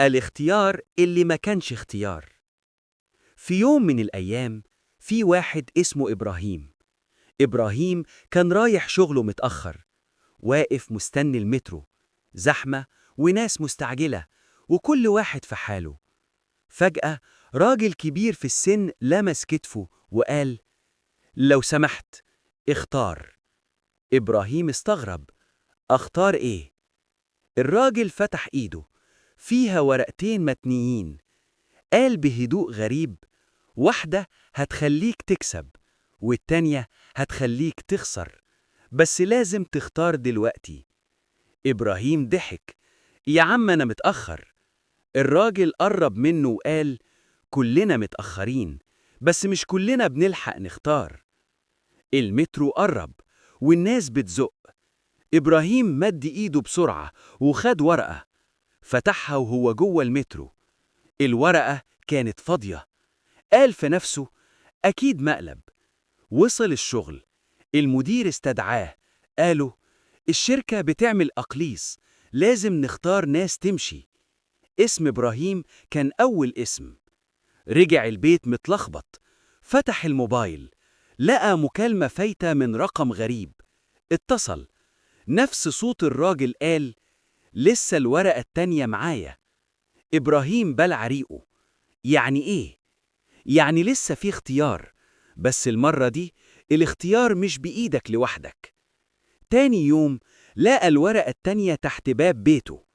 الاختيار اللي ما كانش اختيار. في يوم من الأيام، في واحد اسمه إبراهيم. إبراهيم كان رايح شغله متأخر، واقف مستني المترو، زحمة وناس مستعجلة، وكل واحد في حاله. فجأة راجل كبير في السن لمس كتفه وقال: لو سمحت، اختار. إبراهيم استغرب: أختار إيه؟ الراجل فتح إيده، فيها ورقتين متنيين. قال بهدوء غريب: واحدة هتخليك تكسب، والتانية هتخليك تخسر، بس لازم تختار دلوقتي. إبراهيم ضحك: يا عم أنا متأخر. الراجل قرب منه وقال: كلنا متأخرين، بس مش كلنا بنلحق نختار. المترو قرب والناس بتزق. إبراهيم مد إيده بسرعة وخد ورقة، فتحها وهو جوه المترو. الورقة كانت فاضية. قال في نفسه: أكيد مقلب. وصل الشغل، المدير استدعاه، قاله: الشركة بتعمل أقليص، لازم نختار ناس تمشي. اسم إبراهيم كان أول اسم. رجع البيت متلخبط، فتح الموبايل، لقى مكالمة فايتة من رقم غريب. اتصل، نفس صوت الراجل قال: لسه الورقة التانية معايا. إبراهيم بلع ريقه. يعني إيه؟ يعني لسه في اختيار، بس المرة دي الاختيار مش بإيدك لوحدك. تاني يوم لقى الورقة التانية تحت باب بيته،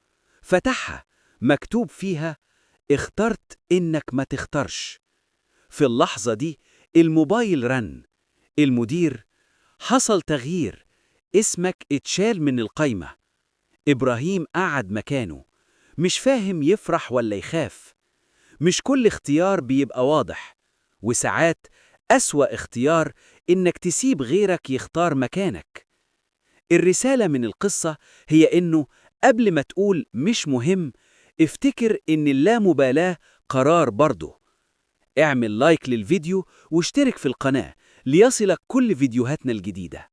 فتحها، مكتوب فيها: اخترت إنك ما تختارش. في اللحظة دي الموبايل رن. المدير: حصل تغيير، اسمك اتشال من القايمة. إبراهيم قعد مكانه، مش فاهم يفرح ولا يخاف. مش كل اختيار بيبقى واضح، وساعات أسوأ اختيار إنك تسيب غيرك يختار مكانك. الرسالة من القصة هي إنه قبل ما تقول مش مهم، افتكر إن اللامبالاة قرار برضه. اعمل لايك للفيديو واشترك في القناة ليصلك كل فيديوهاتنا الجديدة.